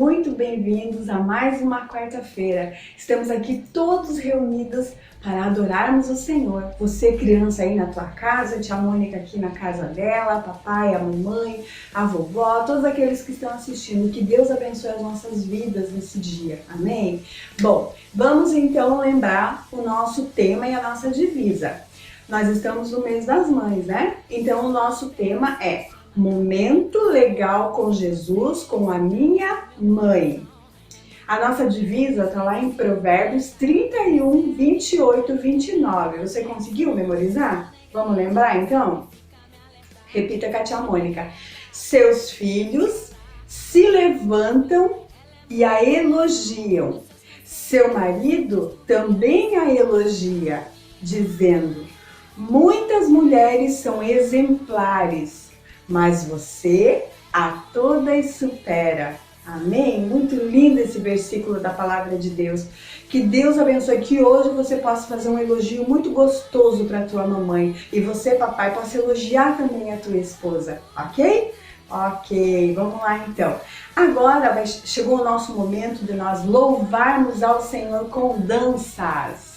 muito bem-vindos a mais uma quarta-feira. Estamos aqui todos reunidos para adorarmos o Senhor. Você, criança aí na tua casa, tia Mônica aqui na casa dela, papai, a mamãe, a vovó, todos aqueles que estão assistindo. Que Deus abençoe as nossas vidas nesse dia. Amém? Bom, vamos então lembrar o nosso tema e a nossa divisa. Nós estamos no mês das mães, né? Então o nosso tema é Momento legal com Jesus, com a minha mãe. A nossa divisa está lá em Provérbios 31, 28, 29. Você conseguiu memorizar? Vamos lembrar então? Repita com a tia Mônica. Seus filhos se levantam e a elogiam. Seu marido também a elogia, dizendo: muitas mulheres são exemplares, mas você a todas supera. Amém? Muito lindo esse versículo da palavra de Deus. Que Deus abençoe, que hoje você possa fazer um elogio muito gostoso para tua mamãe. E você, papai, possa elogiar também a tua esposa, ok? Ok, vamos lá então. Agora chegou o nosso momento de nós louvarmos ao Senhor com danças.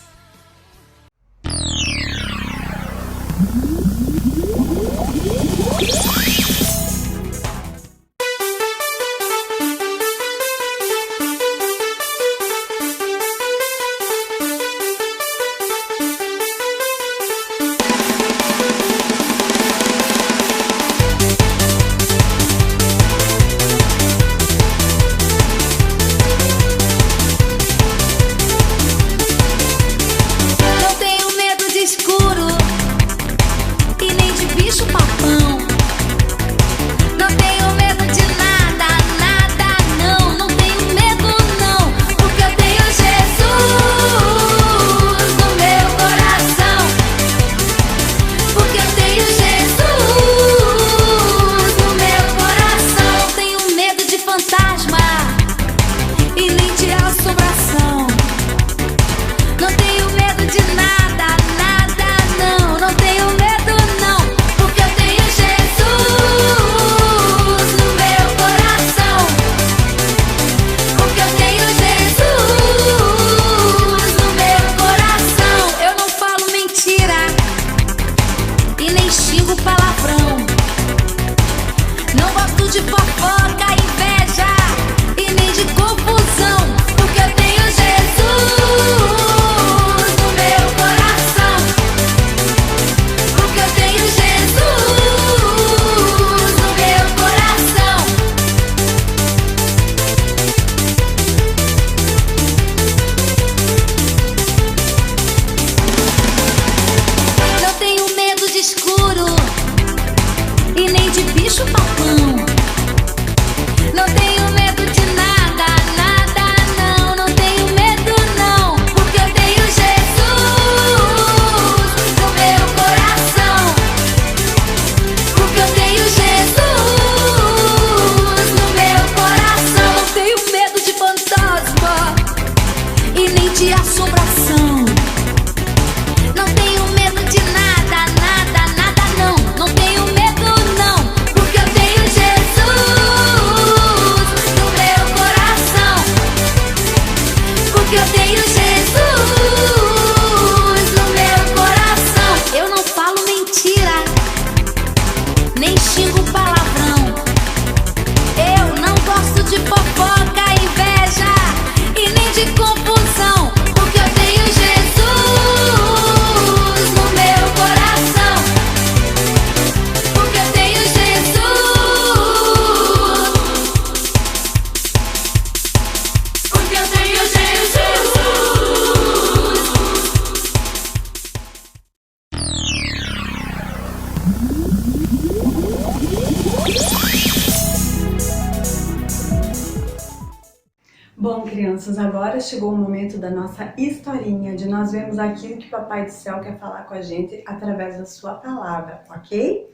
Bom, crianças, agora chegou o momento da nossa historinha, de nós vermos aquilo que o Papai do Céu quer falar com a gente através da sua palavra, ok?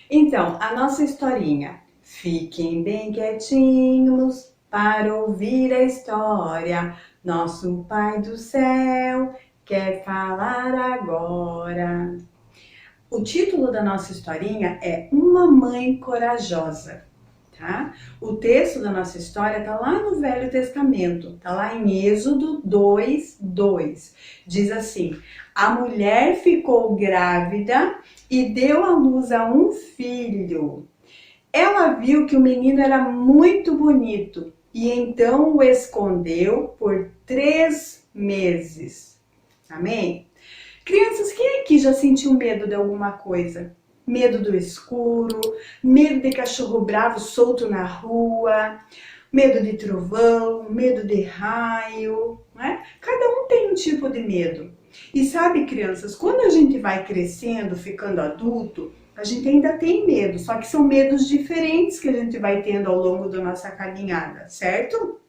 Então, a nossa historinha. Fiquem bem quietinhos para ouvir a história. Nosso Pai do Céu quer falar agora. O título da nossa historinha é Uma Mãe Corajosa. tá? O texto da nossa história está lá no Velho Testamento, está lá em Êxodo 2:2. Diz assim: a mulher ficou grávida e deu à luz a um filho. Ela viu que o menino era muito bonito e então o escondeu por 3 meses. Amém? Crianças, quem aqui já sentiu medo de alguma coisa? Medo do escuro, medo de cachorro bravo solto na rua, medo de trovão, medo de raio, né? Cada um tem um tipo de medo. E sabe, crianças, quando a gente vai crescendo, ficando adulto, a gente ainda tem medo, só que são medos diferentes que a gente vai tendo ao longo da nossa caminhada, certo?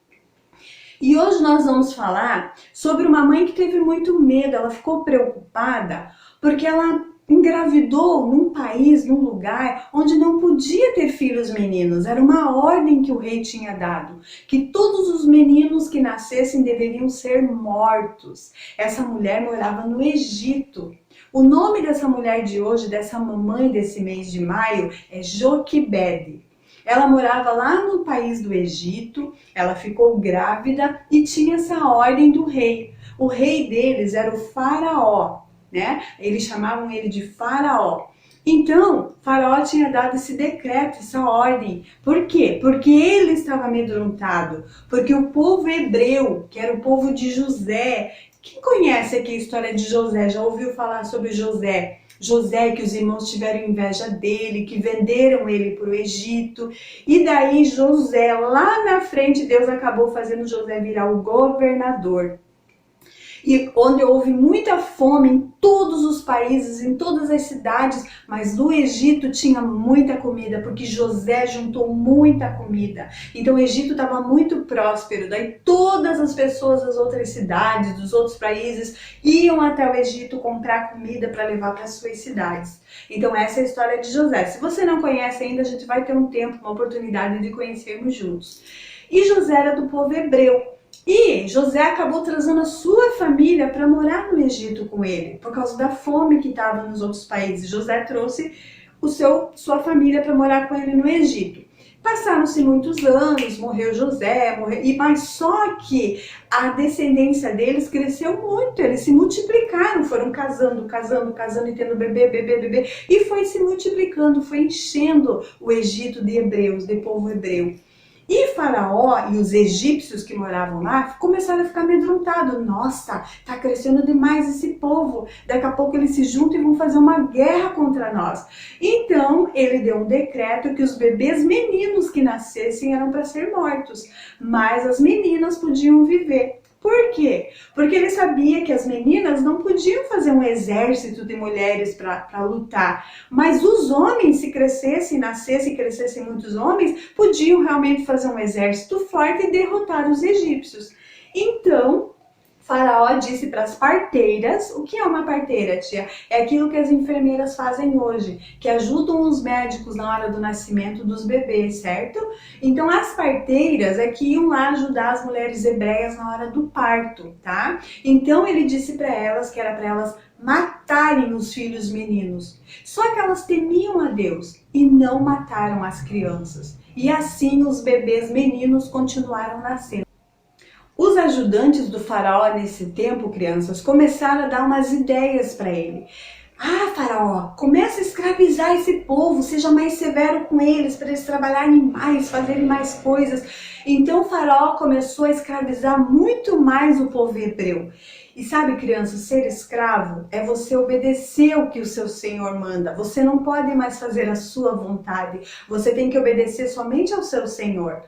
E hoje nós vamos falar sobre uma mãe que teve muito medo, ela ficou preocupada porque ela engravidou num país, num lugar onde não podia ter filhos meninos. Era uma ordem que o rei tinha dado, que todos os meninos que nascessem deveriam ser mortos. Essa mulher morava no Egito. O nome dessa mulher de hoje, dessa mamãe desse mês de maio, é Joquebede. Ela morava lá no país do Egito, ela ficou grávida e tinha essa ordem do rei. O rei deles era o faraó, né? Eles chamavam ele de faraó. Então, faraó tinha dado esse decreto, essa ordem. Por quê? Porque ele estava amedrontado. Porque o povo hebreu, que era o povo de José. Quem conhece aqui a história de José? Já ouviu falar sobre José? José, que os irmãos tiveram inveja dele, que venderam ele para o Egito. E daí José, lá na frente, Deus acabou fazendo José virar o governador. E onde houve muita fome em todos os países, em todas as cidades, mas no Egito tinha muita comida, porque José juntou muita comida. Então o Egito estava muito próspero, daí todas as pessoas das outras cidades, dos outros países, iam até o Egito comprar comida para levar para as suas cidades. Então essa é a história de José. Se você não conhece ainda, a gente vai ter um tempo, uma oportunidade de conhecermos juntos. E José era do povo hebreu. E José acabou trazendo a sua família para morar no Egito com ele, por causa da fome que estava nos outros países. José trouxe sua família para morar com ele no Egito. Passaram-se muitos anos, morreu José, mas só que a descendência deles cresceu muito, eles se multiplicaram, foram casando e tendo bebê, e foi se multiplicando, foi enchendo o Egito de hebreus, de povo hebreu. E Faraó e os egípcios que moravam lá começaram a ficar amedrontados. Nossa, tá crescendo demais esse povo. Daqui a pouco eles se juntam e vão fazer uma guerra contra nós. Então ele deu um decreto que os bebês meninos que nascessem eram para ser mortos, mas as meninas podiam viver. Por quê? Porque ele sabia que as meninas não podiam fazer um exército de mulheres para lutar, mas os homens, se crescessem, nascessem e crescessem muitos homens, podiam realmente fazer um exército forte e derrotar os egípcios. Então, Faraó disse para as parteiras, o que é uma parteira, tia? É aquilo que as enfermeiras fazem hoje, que ajudam os médicos na hora do nascimento dos bebês, certo? Então as parteiras é que iam lá ajudar as mulheres hebreias na hora do parto, tá? Então ele disse para elas que era para elas matarem os filhos meninos. Só que elas temiam a Deus e não mataram as crianças. E assim os bebês meninos continuaram nascendo. Os ajudantes do faraó nesse tempo, crianças, começaram a dar umas ideias para ele. Ah, faraó, comece a escravizar esse povo, seja mais severo com eles, para eles trabalharem mais, fazerem mais coisas. Então o faraó começou a escravizar muito mais o povo hebreu. E sabe, criança, ser escravo é você obedecer o que o seu senhor manda. Você não pode mais fazer a sua vontade. Você tem que obedecer somente ao seu senhor.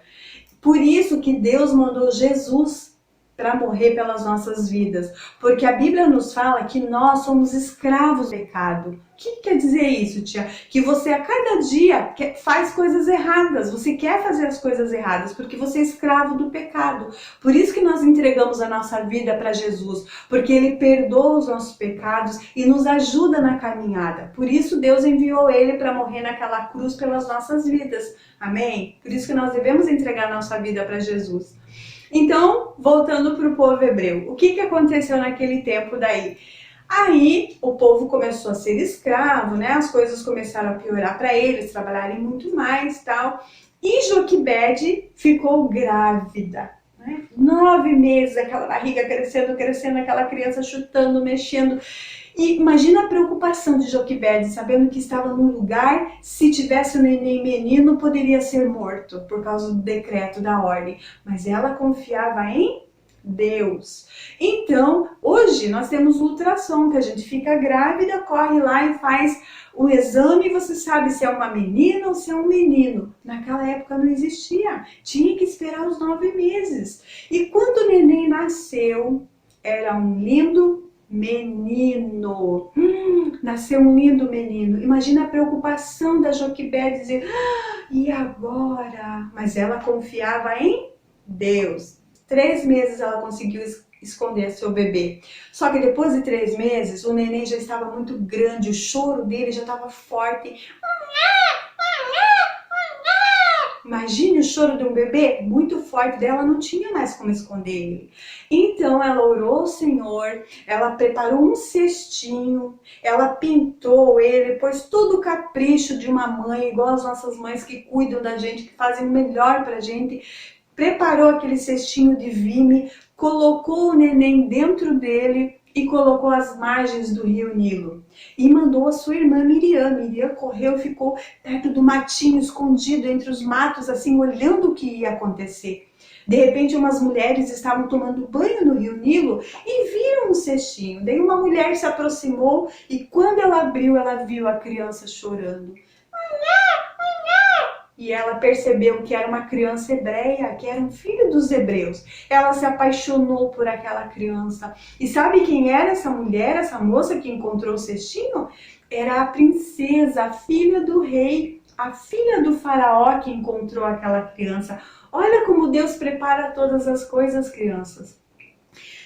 Por isso que Deus mandou Jesus para morrer pelas nossas vidas. Porque a Bíblia nos fala que nós somos escravos do pecado. O que quer dizer isso, tia? Que você a cada dia faz coisas erradas. Você quer fazer as coisas erradas porque você é escravo do pecado. Por isso que nós entregamos a nossa vida para Jesus. Porque Ele perdoa os nossos pecados e nos ajuda na caminhada. Por isso Deus enviou Ele para morrer naquela cruz pelas nossas vidas. Amém? Por isso que nós devemos entregar a nossa vida para Jesus. Então, voltando para o povo hebreu, o que aconteceu naquele tempo daí? Aí o povo começou a ser escravo, né? As coisas começaram a piorar para eles, trabalharem muito mais, tal. E Joquebede ficou grávida. 9 meses, aquela barriga crescendo, crescendo, aquela criança chutando, mexendo. E imagina a preocupação de Joquebede, sabendo que estava num lugar, se tivesse um neném menino, poderia ser morto, por causa do decreto da ordem. Mas ela confiava em Deus. Então, hoje nós temos o ultrassom, que a gente fica grávida, corre lá e faz o exame e você sabe se é uma menina ou se é um menino. Naquela época não existia, tinha que esperar os 9 meses. E quando o neném nasceu, era um lindo menino. Nasceu um lindo menino. Imagina a preocupação da Joquebede dizer, e agora? Mas ela confiava em Deus. 3 meses ela conseguiu esconder seu bebê. Só que depois de 3 meses, o neném já estava muito grande, o choro dele já estava forte. Imagine o choro de um bebê muito forte dela, não tinha mais como esconder ele. Então ela orou ao Senhor, ela preparou um cestinho, ela pintou ele, pôs todo o capricho de uma mãe, igual as nossas mães que cuidam da gente, que fazem o melhor pra gente. Preparou aquele cestinho de vime, colocou o neném dentro dele e colocou às margens do rio Nilo. E mandou a sua irmã Miriam. Miriam correu, ficou perto do matinho, escondido entre os matos, assim, olhando o que ia acontecer. De repente, umas mulheres estavam tomando banho no rio Nilo e viram um cestinho. Daí uma mulher se aproximou e quando ela abriu, ela viu a criança chorando. E ela percebeu que era uma criança hebreia, que era um filho dos hebreus. Ela se apaixonou por aquela criança. E sabe quem era essa mulher, essa moça que encontrou o cestinho? Era a princesa, a filha do rei, a filha do faraó que encontrou aquela criança. Olha como Deus prepara todas as coisas, crianças.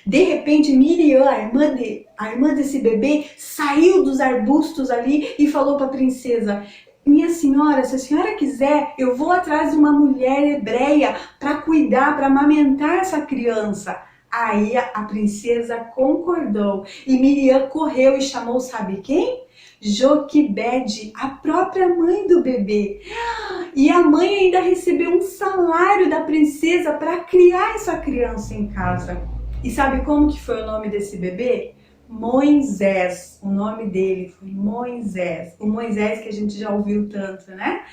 De repente, Miriam, a irmã desse bebê, saiu dos arbustos ali e falou para a princesa: minha senhora, se a senhora quiser, eu vou atrás de uma mulher hebreia para cuidar, para amamentar essa criança. Aí a princesa concordou e Miriam correu e chamou, sabe quem? Joquebede, a própria mãe do bebê. E a mãe ainda recebeu um salário da princesa para criar essa criança em casa. E sabe como que foi o nome desse bebê? Moisés, o nome dele foi Moisés, o Moisés que a gente já ouviu tanto, né?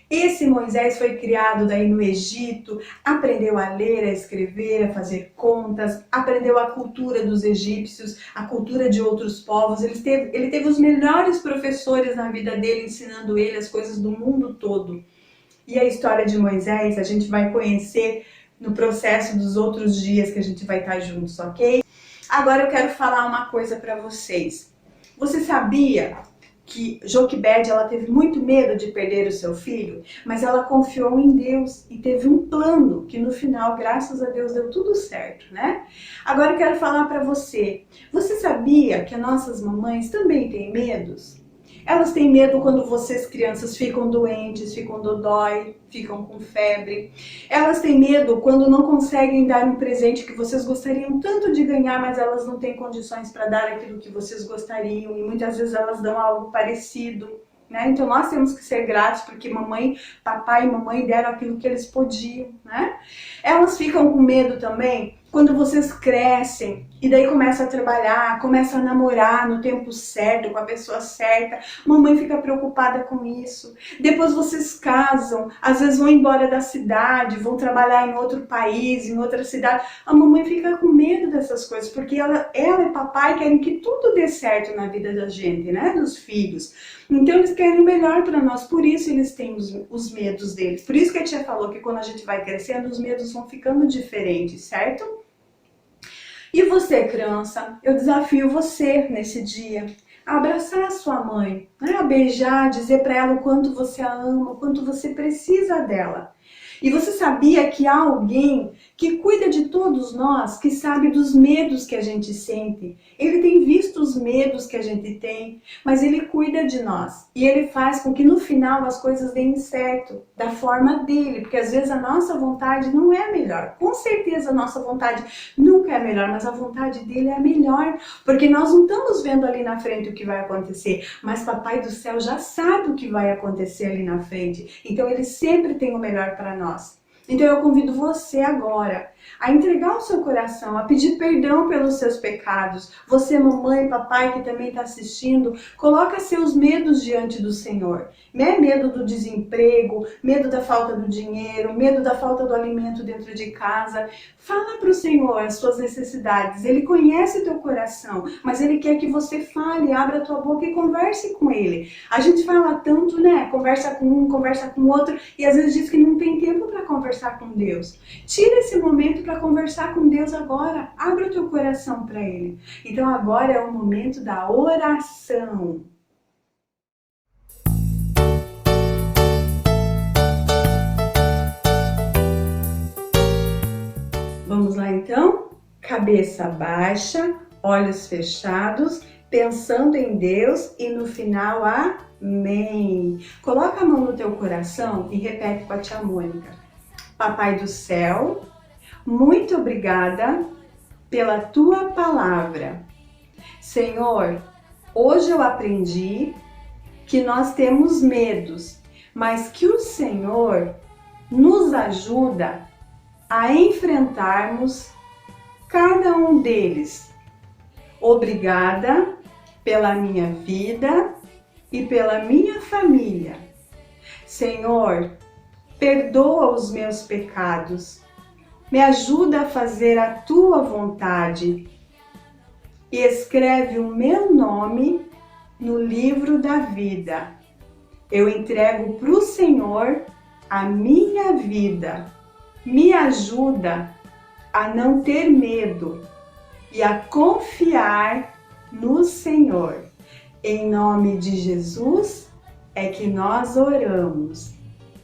Esse Moisés foi criado daí no Egito, aprendeu a ler, a escrever, a fazer contas, aprendeu a cultura dos egípcios, a cultura de outros povos. Ele teve os melhores professores na vida dele, ensinando ele as coisas do mundo todo. E a história de Moisés a gente vai conhecer no processo dos outros dias que a gente vai estar juntos, ok? Agora eu quero falar uma coisa para vocês. Você sabia que Joquebede, ela teve muito medo de perder o seu filho, mas ela confiou em Deus e teve um plano que no final, graças a Deus, deu tudo certo, né? Agora eu quero falar para você. Você sabia que as nossas mamães também têm medos? Elas têm medo quando vocês, crianças, ficam doentes, ficam dodói, ficam com febre. Elas têm medo quando não conseguem dar um presente que vocês gostariam tanto de ganhar, mas elas não têm condições para dar aquilo que vocês gostariam. E muitas vezes elas dão algo parecido, né? Então nós temos que ser gratos porque papai e mamãe deram aquilo que eles podiam, né? Elas ficam com medo também quando vocês crescem e daí começa a trabalhar, começa a namorar no tempo certo, com a pessoa certa, mamãe fica preocupada com isso. Depois vocês casam, às vezes vão embora da cidade, vão trabalhar em outro país, em outra cidade. A mamãe fica com medo dessas coisas, porque ela e papai querem que tudo dê certo na vida da gente, né, dos filhos. Então eles querem o melhor para nós, por isso eles têm os medos deles. Por isso que a tia falou que quando a gente vai crescendo, os medos vão ficando diferentes, certo? E você, criança, eu desafio você nesse dia a abraçar a sua mãe, né? A beijar, dizer para ela o quanto você a ama, o quanto você precisa dela. E você sabia que há alguém que cuida de todos nós, que sabe dos medos que a gente sente. Ele tem visto os medos que a gente tem, mas Ele cuida de nós. E Ele faz com que no final as coisas deem certo, da forma dele, porque às vezes a nossa vontade não é a melhor. Com certeza a nossa vontade nunca é a melhor, mas a vontade dele é a melhor, porque nós não estamos vendo ali na frente o que vai acontecer, mas Papai do Céu já sabe o que vai acontecer ali na frente. Então Ele sempre tem o melhor para nós. Então eu convido você agora a entregar o seu coração, a pedir perdão pelos seus pecados. Você, mamãe, papai que também está assistindo, coloca seus medos diante do Senhor. Medo do desemprego, medo da falta do dinheiro, medo da falta do alimento dentro de casa. Fala para o Senhor as suas necessidades. Ele conhece o teu coração, mas Ele quer que você fale, abra a tua boca e converse com Ele. A gente fala tanto, né? Conversa com um, conversa com outro, e às vezes diz que não tem tempo para conversar com Deus. Tira esse momento para conversar com Deus agora. Abra o teu coração para Ele. Então agora é o momento da oração. Vamos lá então? Cabeça baixa, olhos fechados, pensando em Deus e no final, amém. Coloca a mão no teu coração e repete com a tia Mônica. Papai do céu, muito obrigada pela tua palavra. Senhor, hoje eu aprendi que nós temos medos, mas que o Senhor nos ajuda a enfrentarmos cada um deles. Obrigada pela minha vida e pela minha família. Senhor, perdoa os meus pecados. Me ajuda a fazer a tua vontade e escreve o meu nome no livro da vida. Eu entrego para o Senhor a minha vida. Me ajuda a não ter medo e a confiar no Senhor. Em nome de Jesus é que nós oramos.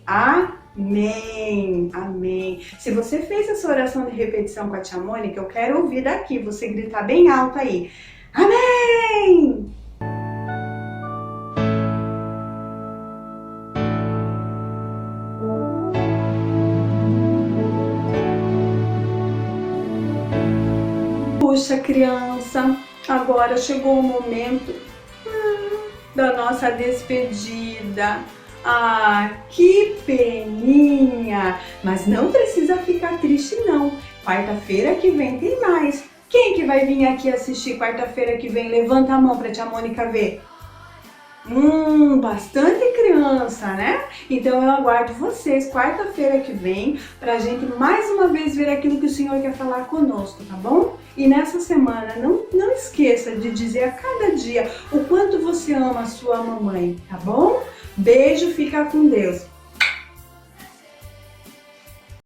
Amém, amém. Se você fez essa oração de repetição com a tia Mônica, eu quero ouvir daqui, você gritar bem alto aí. Amém! Puxa, criança, agora chegou o momento da nossa despedida. Que peninha! Mas não precisa ficar triste não. Quarta-feira que vem tem mais. Quem que vai vir aqui assistir quarta-feira que vem? Levanta a mão para a tia Mônica ver. Bastante criança, né? Então eu aguardo vocês quarta-feira que vem para a gente mais uma vez ver aquilo que o Senhor quer falar conosco, tá bom? E nessa semana não esqueça de dizer a cada dia o quanto você ama a sua mamãe, tá bom? Beijo, fica com Deus.